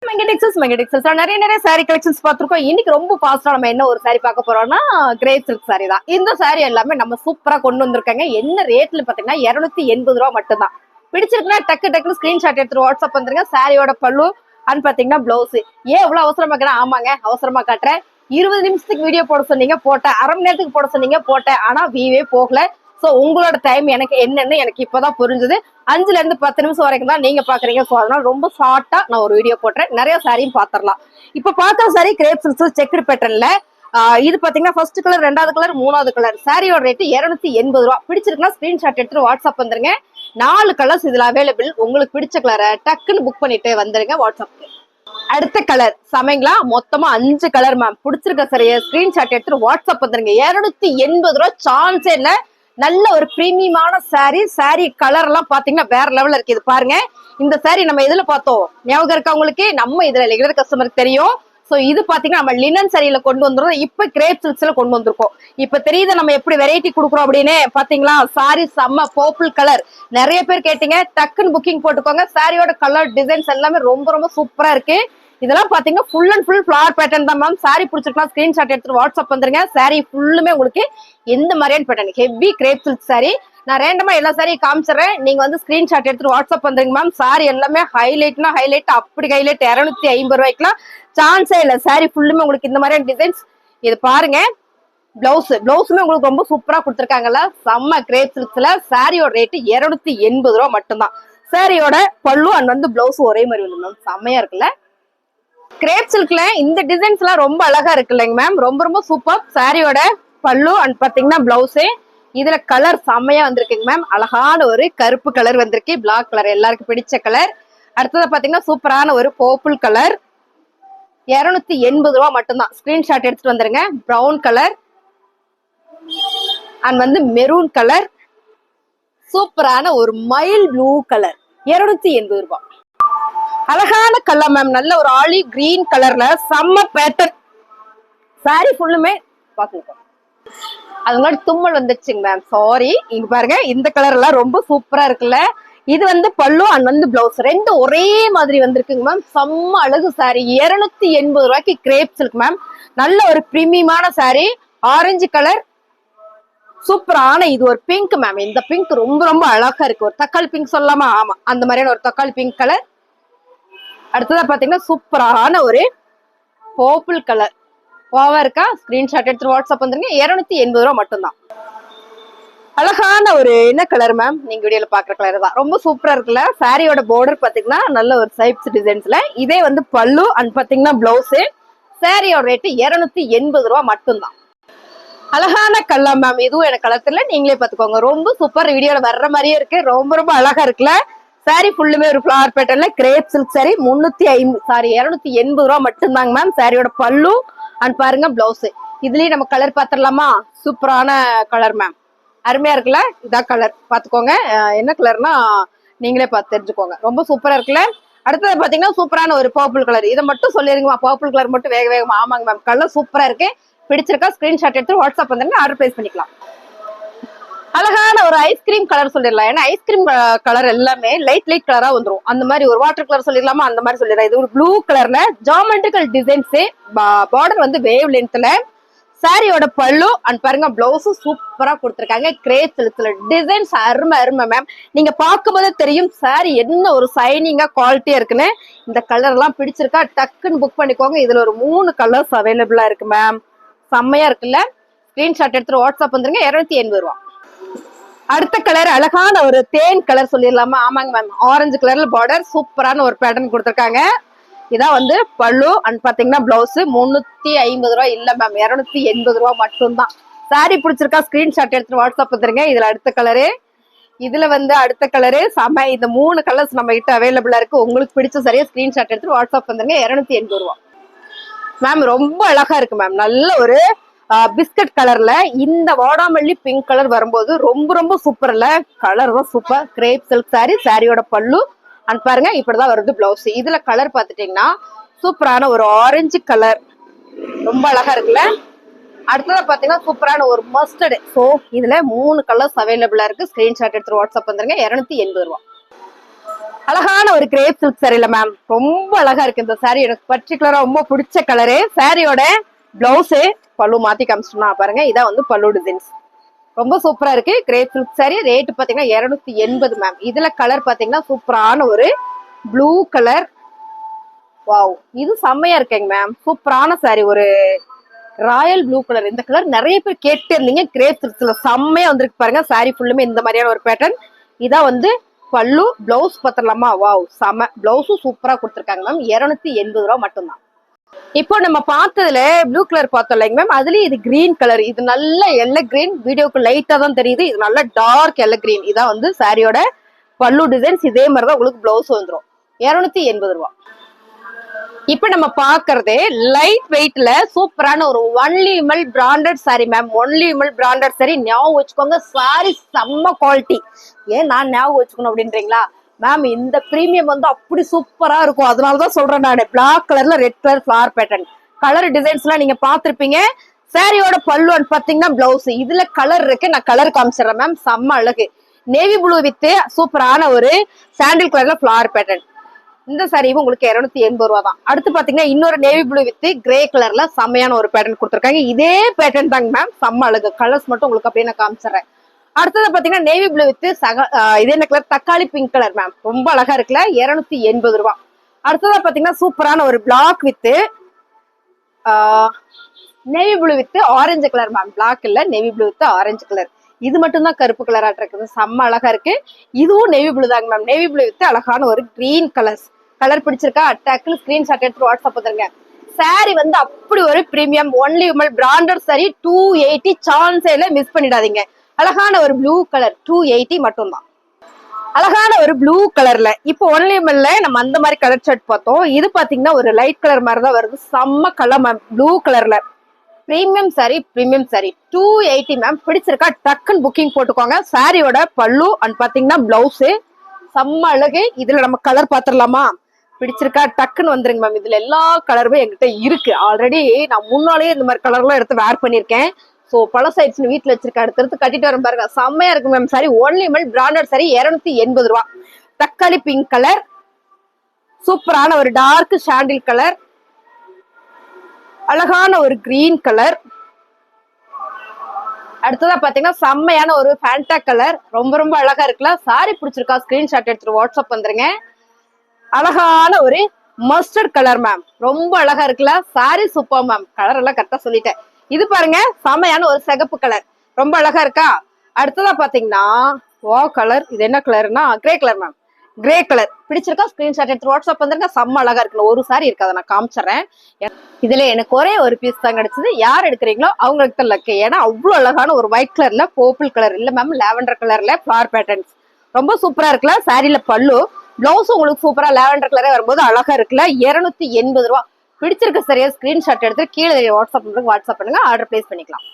நிறைய sorry collections பார்த்திருக்கோம். இன்னைக்கு ரொம்ப ஃபாஸ்டா நம்ம என்ன ஒரு சாரி பார்க்க போறோம்னா கிரேப் சில்க் சாரி தான். இந்த சாரி எல்லாமே நம்ம சூப்பரா கொண்டு வந்திருக்காங்க. என்ன ரேட்ல பாத்தீங்கன்னா 280 ரூபா மட்டும் தான். பிடிச்சிருக்குன்னா டக்கு டக்குன்னு ஸ்கிரீன்ஷாட் எடுத்து வாட்ஸ்அப் வந்துருங்க. சாரியோட பல்லு அண்ட் பாத்தீங்கன்னா பிளவுஸ். ஏன் இவ்வளவு அவசரமா கேட்டா ஆமாங்க அவசரமா காட்டுறேன். 20 நிமிஷத்துக்கு வீடியோ போட சொன்னீங்க போட்டேன், அரை மணி நேரத்துக்கு போட சொன்னீங்க போட்டேன், ஆனா வீவே போகல. சோ உங்களோட டைம் எனக்கு என்னன்னு எனக்கு இப்பதான் புரிஞ்சுது. 5ல இருந்து 10 நிமிஷம் வரைக்கும் தான் நீங்க பாக்குறீங்க. சோ அதனால ரொம்ப ஷார்ட்டா நான் ஒரு வீடியோ போட்டுறேன். நிறைய சாரியும் பாத்திரலாம். இப்ப பாக்குற சாரி கிரேப் சில்க் செக்குடு பேட்டர்ன்ல இது பாத்தீங்கன்னா ஃபர்ஸ்ட் கலர், ரெண்டாவது கலர், மூணாவது கலர். சாரியோட ரேட் 280 ரூபா. பிடிச்சிருக்குன்னா ஸ்கிரீன்ஷாட் எடுத்து வாட்ஸ்அப் வந்துருங்க. 4 கலர்ஸ் இதுல அவைலபிள். உங்களுக்கு பிடிச்ச கலரை டக்குன்னு புக் பண்ணிட்டு வந்துருங்க வாட்ஸ்அப்க்கு. அடுத்த கலர் சமைங்களா, மொத்தமா 5 கலர் மேம். பிடிச்சிருக்க சரியா ஸ்கிரீன்ஷாட் எடுத்து வாட்ஸ்அப் வந்துருங்க. 280 ரூபா சான்ஸே இல்ல. நல்ல ஒரு பிரீமியமான சாரி. சாரி கலர் எல்லாம் பாத்தீங்கன்னா வேற லெவல்ல இருக்கு. இது பாருங்க, இந்த சாரி நம்ம எதுல பார்த்தோம் ஞாபகம் இருக்கா உங்களுக்கு? நம்ம இதுல ரெகுலர் கஸ்டமருக்கு தெரியும். சோ இது பாத்தீங்கன்னா நம்ம லினன் சாரியில கொண்டு வந்துருக்கோம். இப்ப கிரேப் சில்க்ஸ்ல கொண்டு வந்திருக்கோம். இப்ப தெரியுது நம்ம எப்படி வெரைட்டி கொடுக்குறோம் அப்படின்னு. பாத்தீங்களா சாரி செம்ம பர்பிள் கலர். நிறைய பேர் கேட்டீங்க, டக்குன்னு புக்கிங் போட்டுக்கோங்க. சாரியோட கலர் டிசைன்ஸ் எல்லாமே ரொம்ப ரொம்ப சூப்பரா இருக்கு. இதெல்லாம் பாத்தீங்கன்னா full and full flower pattern தான் மேம். சாரி பிடிச்சிருக்கலாம் ஸ்கிரீன்ஷாட் எடுத்துட்டு வாட்ஸ்அப் வந்துருங்க. சாரி ஃபுல்லுமே உங்களுக்கு எந்த மாதிரியான pattern heavy grape silk sorry. நான் ரேண்டமா எல்லா சாரியும் காமிச்சிடறேன். நீங்க வந்து ஸ்கிரீன்ஷாட் எடுத்துட்டு வாட்ஸ்அப் வந்துருங்க மேம். சாரி எல்லாமே ஹைலைட்னா ஹைலைட், அப்படி ஹைலைட். 250 ரூபாய்க்குலாம் சான்ஸே இல்ல. சாரி ஃபுல்லுமே உங்களுக்கு இந்த மாதிரியான டிசைன்ஸ். இது பாருங்க, பிளவுஸுமே உங்களுக்கு ரொம்ப சூப்பரா கொடுத்துருக்காங்கல்ல. செம்ம கிரேப் சில்க்ஸ்ல. சாரியோட ரேட்டு 280 ரூபா மட்டும்தான். சாரியோட பல்லு அண்ட் வந்து பிளவுஸ் ஒரே மாதிரி வந்து மேம். செம்மையா இருக்குல்ல. கிரேப் சில்க்ல இந்த டிசைன்ஸ் எல்லாம் ரொம்ப அழகா இருக்கு இல்லைங்க மேம். ரொம்ப ரொம்ப சூப்பர். சாரியோட பல்லு அண்ட் பாத்தீங்கன்னா பிளவுஸ். இதுல கலர் செம்மையா வந்திருக்குங்க மேம். அழகான ஒரு கருப்பு கலர் வந்திருக்கு, பிளாக் கலர் எல்லாருக்கும் பிடிச்ச கலர். அடுத்தது பாத்தீங்கன்னா சூப்பரான ஒரு பர்பிள் கலர். 280 ரூபா மட்டும்தான். ஸ்கிரீன்ஷாட் எடுத்துட்டு வந்துருங்க. பிரவுன் கலர் அண்ட் வந்து மெரூன் கலர். சூப்பரான ஒரு மைல் ப்ளூ கலர். 280 ரூபாய். அழகான கலர் மேம். நல்ல ஒரு ஆலிவ் கிரீன் கலர்ல செம்ம பேட்டர்ன். சாரி ஃபுல்லுமே பாத்துக்கோங்க. அது மாதிரி தும்மல் வந்துச்சுங்க மேம், சாரி. இங்க பாருங்க, இந்த கலர் எல்லாம் ரொம்ப சூப்பரா இருக்குல்ல. இது வந்து பல்லு அண்ட் வந்து பிளவுஸ் ரெண்டும் ஒரே மாதிரி வந்திருக்குங்க மேம். செம்ம அழகு சாரி. 280 ரூபாய்க்கு கிரேப் சில்க் மேம். நல்ல ஒரு பிரீமியமான சாரி. ஆரஞ்சு கலர் சூப்பரான இது ஒரு பிங்க் மேம். இந்த பிங்க் ரொம்ப ரொம்ப அழகா இருக்கு. ஒரு தக்காளி பிங்க் சொல்லலாமா? ஆமா, அந்த மாதிரியான ஒரு தக்காளி பிங்க் கலர். அடுத்ததா பாத்தீங்கன்னா சூப்பரான ஒரு பர்பிள் கலர். ஓவா இருக்கா? ஸ்கிரீன்ஷாட் எடுத்து வாட்ஸ்அப் வந்துருங்க. 280 ரூபா மட்டும்தான். அழகான ஒரு என்ன கலர் மேம்? நீங்க வீடியோல பாக்குற கலர் தான். ரொம்ப சூப்பரா இருக்குல்ல. சாரியோட பார்டர் பாத்தீங்கன்னா நல்ல ஒரு சைப்ஸ் டிசைன்ஸ்ல. இதே வந்து பல்லு அண்ட் பாத்தீங்கன்னா பிளவுஸ். சாரியோட ரேட்டு 280 ரூபா மட்டும்தான். அழகான கலர் மேம். இதுவும் எனக்கு கலர் தெரியல, நீங்களே பாத்துக்கோங்க. ரொம்ப சூப்பர். வீடியோல வர்ற மாதிரியே இருக்கு. ரொம்ப ரொம்ப அழகா இருக்குல்ல. சாரி ஃபுல்லுமே ஒரு ஃபிளவர் பேட்டர்ன்ல கிரேப் சில்க் சாரி. 280 ரூபா மட்டும்தாங்க மேம். சாரியோட பல்லு அண்ட் பாருங்க பிளவுஸ். இதுலயும் நம்ம கலர் பாத்திரலாமா? சூப்பரான கலர் மேம். அருமையா இருக்குல்ல. இதான் கலர் பாத்துக்கோங்க. என்ன கலர்னா நீங்களே பார்த்து தெரிஞ்சுக்கோங்க. ரொம்ப சூப்பரா இருக்குல்ல. அடுத்தது பாத்தீங்கன்னா சூப்பரான ஒரு பர்பிள் கலர். இதை மட்டும் சொல்லிருங்கம்மா, பர்பிள் கலர் மட்டும் வேக வேகமா. ஆமாங்க மேம், கலர் சூப்பரா இருக்கு. பிடிச்சிருக்கா? ஸ்கிரீன்ஷாட் எடுத்து வாட்ஸ்அப் வந்துருங்க. ஆர்டர் பிளேஸ் பண்ணிக்கலாம். அழகான ஒரு ஐஸ்கிரீம் கலர் சொல்லிடலாம். ஏன்னா ஐஸ்கிரீம் கலர் எல்லாமே லைட் கலரா வந்துடும். அந்த மாதிரி ஒரு வாட்டர் கலர் சொல்லிடலாமா? அந்த மாதிரி சொல்லிடலாம். இது ஒரு ப்ளூ கலர்ல ஜாமெட்ரிக்கல் டிசைன்ஸ். பார்டர் வந்து வேவ் லென்த்ல. சாரியோட பல்லு அண்ட் பாருங்க பிளவுஸ் சூப்பரா கொடுத்துருக்காங்க. கிரேப் சில்க்ல டிசைன்ஸ் அருமை அருமை மேம். நீங்க பார்க்கும்போதே தெரியும் சாரி என்ன ஒரு சைனிங்கா குவாலிட்டியா இருக்குன்னு. இந்த கலர் எல்லாம் பிடிச்சிருக்கா? டக்குன்னு புக் பண்ணிக்கோங்க. இதுல ஒரு 3 கலர்ஸ் அவைலபிளா இருக்கு மேம். செம்மையா இருக்குல்ல. ஸ்கிரீன்ஷாட் எடுத்துட்டு வாட்ஸ்அப் வந்துருங்க. 280 ரூபா. அடுத்த கலர் அழகான ஒரு தேன் கலர் சொல்லிடலாமா? ஆமாங்க மேம். ஆரஞ்சு கலர்ல பார்டர். சூப்பரான ஒரு பேட்டர்ன் கொடுத்துருக்காங்க. இதான் வந்து பல்லு அண்ட் பாத்தீங்கன்னா பிளவுஸ். 350 ரூபாய் இல்ல மேம், 280 ரூபாய் மட்டும்தான். சாரி பிடிச்சிருக்கா? ஸ்கிரீன்ஷாட் எடுத்துட்டு வாட்ஸ்அப் வந்துருங்க. இதுல அடுத்த கலரு. இதுல வந்து அடுத்த கலரு செம. இந்த 3 கலர்ஸ் நம்ம கிட்ட அவைலபிளா இருக்கு. உங்களுக்கு பிடிச்ச சரியா ஸ்கிரீன்ஷாட் எடுத்துட்டு வாட்ஸ்அப் வந்துருங்க. 280 ரூபாய் மேம். ரொம்ப அழகா இருக்கு மேம். நல்ல ஒரு பிஸ்கட் கலர்ல இந்த வாடாமல்லி பிங்க் கலர் வரும்போது ரொம்ப ரொம்ப சூப்பர் இல்ல. கலர் தான் சூப்பர். Grape silk sorry. சாரியோட பல்லு அண்ட் பாருங்க இப்படிதான் வருது பிளவுஸ். இதுல கலர் பாத்துட்டீங்கன்னா சூப்பரான ஒரு ஆரஞ்சு கலர். ரொம்ப அழகா இருக்குல்ல. அடுத்தது பாத்தீங்கன்னா சூப்பரான ஒரு மஸ்டர்டு. சோ இதுல 3 கலர்ஸ் அவைலபிளா இருக்கு. ஸ்கிரீன்ஷாட் எடுத்து வாட்ஸ்அப் வந்துருங்க. 280 ரூபாய். அழகான ஒரு கிரேப் சில்க் சாரில மேம் ரொம்ப அழகா இருக்கு இந்த சாரி. எனக்கு பர்டிகுலரா ரொம்ப பிடிச்ச கலரு. சாரியோட பிளவுஸ் பல்லு மாத்தி காமிச்சிட்டோம்னா பாருங்க, இதான் வந்து பல்லு டிசைன்ஸ். ரொம்ப சூப்பரா இருக்கு. Grape silk sorry. ரேட் பாத்தீங்கன்னா 280 மேம். இதுல கலர் பாத்தீங்கன்னா சூப்பரான ஒரு ப்ளூ கலர். வாவ், இது செம்மையா இருக்குங்க மேம். சூப்பரான சாரி, ஒரு ராயல் ப்ளூ கலர். இந்த கலர் நிறைய பேர் கேட்டு இருந்தீங்க. கிரேப் சில்க்ஸ்ல செம்மையா வந்திருக்கு பாருங்க. சாரி ஃபுல்லுமே இந்த மாதிரியான ஒரு பேட்டர்ன். இதான் வந்து பல்லு. பிளவுஸ் பாத்திரலாமா? வாவ், செம. பிளவுஸும் சூப்பரா கொடுத்துருக்காங்க மேம். 280 ரூபா மட்டும்தான். இப்போ நம்ம பார்த்ததுல ப்ளூ கலர் பார்த்தோம் இல்லைங்க மேம், அதுலயும் இது கிரீன் கலர். இது நல்ல எல்லோ கிரீன். வீடியோக்கு லைட்டா தான் தெரியுது. இது நல்ல டார்க் எல்லோ கிரீன். இதான் வந்து சாரியோட பல்லு டிசைன்ஸ். இதே மாதிரிதான் உங்களுக்கு பிளவுஸ் வந்துடும். 280 ரூபா. இப்ப நம்ம பாக்குறது லைட் வெயிட்ல சூப்பரான ஒரு only Vimal branded sari ma'am. Only Vimal branded sari. ஞாபகம் வச்சுக்கோங்க, சாரி செம்ம குவாலிட்டி. ஏன் நான் ஞாபகம் வச்சுக்கணும் அப்படின்றீங்களா மேம்? இந்த பிரீமியம் வந்து அப்படி சூப்பரா இருக்கும். அதனாலதான் சொல்றேன் நான். பிளாக் கலர்ல red colour flower pattern colour designs எல்லாம் நீங்க பாத்திருப்பீங்க. சாரியோட பல்லு பாத்தீங்கன்னா பிளவுஸ் இதுல கலர் இருக்கு. நான் கலர் காமிச்சிடறேன் மேம். செம்ம அழகு. நேவி ப்ளூ வித் சூப்பரான ஒரு சாண்டில் கலர்ல ஃபிளவர் பேட்டர்ன். இந்த சாரியும் உங்களுக்கு 280 ரூபா தான். அடுத்து பாத்தீங்கன்னா இன்னொரு நேவி ப்ளூ வித் கிரே கலர்ல செம்மையான ஒரு பேட்டர்ன் கொடுத்துருக்காங்க. இதே பேட்டர்ன் தாங்க மேம். செம்ம அழகு. கலர்ஸ் மட்டும் உங்களுக்கு அப்படியே நான் காமிச்சிடறேன். அடுத்தது பாத்தீங்கன்னா நேவி ப்ளூ வித் இது என்ன கலர்? தக்காளி பிங்க் கலர் மேம். ரொம்ப அழகா இருக்குல்ல. 280 ரூபா. அடுத்ததா பாத்தீங்கன்னா சூப்பரான ஒரு black with navy blue with orange colour ma'am. Black இல்ல, navy blue with orange colour. இது மட்டும் தான் கருப்பு கலரா இருக்குது. செம்ம அழகா இருக்கு. இதுவும் நேவி ப்ளூ தாங்க மேம். நேவி ப்ளூ வித் அழகான ஒரு கிரீன் கலர்ஸ். கலர் பிடிச்சிருக்கா? டக்குனு ஸ்கிரீன்ஷாட் எடுத்து வாட்ஸ்அப் வந்துருங்க. சாரி வந்து அப்படி ஒரு premium only Vimal branded sari. 280 சான்ஸேல மிஸ் பண்ணிடாதீங்க. அழகான ஒரு ப்ளூ கலர். 280 மட்டும் தான். அழகான ஒரு ப்ளூ கலர்ல இப்போ ஒன்லி விமல்ல நம்ம அந்த மாதிரி கலர் ஷர்ட் பார்த்தோம். இது பாத்தீங்கன்னா ஒரு லைட் கலர் மாதிரி தான் வருது. செம்ம கலர் மேம். ப்ளூ கலர்ல premium sorry. Premium sorry 280 ma'am. பிடிச்சிருக்கா? டக்குன்னு புக்கிங் போட்டுக்கோங்க. சாரியோட பல்லு அண்ட் பாத்தீங்கன்னா பிளவுஸ் செம்ம அழகு. இதுல நம்ம கலர் பாத்திரலாமா? பிடிச்சிருக்கா? டக்குன்னு வந்துருங்க மேம். இதுல எல்லா கலருமே என்கிட்ட இருக்கு. ஆல்ரெடி நான் முன்னாலேயே இந்த மாதிரி கலர் எல்லாம் எடுத்து வேர் பண்ணிருக்கேன். சோ பழசாயிடுச்சுன்னு வீட்டுல வச்சிருக்கேன். அடுத்தடுத்து கட்டிட்டு வர பாருங்க. செம்மையா இருக்கு ma'am. Sari only Vimal branded sari. 280 ரூபா. தக்காளி பிங்க் கலர். சூப்பரான ஒரு டார்க் சாண்டில் கலர். அழகான ஒரு கிரீன் கலர். அடுத்ததா பாத்தீங்கன்னா செம்மையான ஒரு ஃபேண்டா கலர். ரொம்ப ரொம்ப அழகா இருக்குல்ல. சாரி பிடிச்சிருக்கா? ஸ்கிரீன்ஷாட் எடுத்துட்டு வாட்ஸ்அப் வந்துருங்க. அழகான ஒரு மஸ்டர்ட் கலர் மேம். ரொம்ப அழகா இருக்குல்ல. Sorry super ma'am. கலர் எல்லாம் கரெக்டா சொல்லிட்டேன். இது பாருங்க செமையான ஒரு சிகப்பு கலர். ரொம்ப அழகா இருக்கா? அடுத்ததா பாத்தீங்கன்னா வா கலர். இது என்ன கலர்னா grey colour ma'am. Grey colour பிடிச்சிருக்கா? ஸ்கிரீன்ஷாட் எடுத்து வாட்ஸ்அப் வந்துருங்க. செம்ம அழகா இருக்கு. ஒரு சாரி இருக்கு, அதை நான் காமிச்சிடறேன். இதுல எனக்கு ஒரே ஒரு பீஸ் தான் கிடைச்சது. யார் எடுக்கிறீங்களோ அவங்களுக்கு தான் லக்கு. ஏன்னா அவ்வளவு அழகான ஒரு ஒயிட் கலர்ல பர்பிள் கலர் இல்ல மேம், லாவெண்டர் கலர்ல ஃபிளவர் பேட்டர்ன்ஸ். ரொம்ப சூப்பரா இருக்குல்ல. சாரியில பல்லு பிளவுஸ் உங்களுக்கு சூப்பரா லாவெண்டர் கலரே வரும்போது அழகா இருக்குல்ல. 280 ரூபா. பிடிச்சிருக்க சரியா? ஸ்கிரீன்ஷாட் எடுத்து கீழே வாட்ஸ்அப் பண்ணுங்க. ஆர்டர் பிளேஸ் பண்ணிக்கலாம்.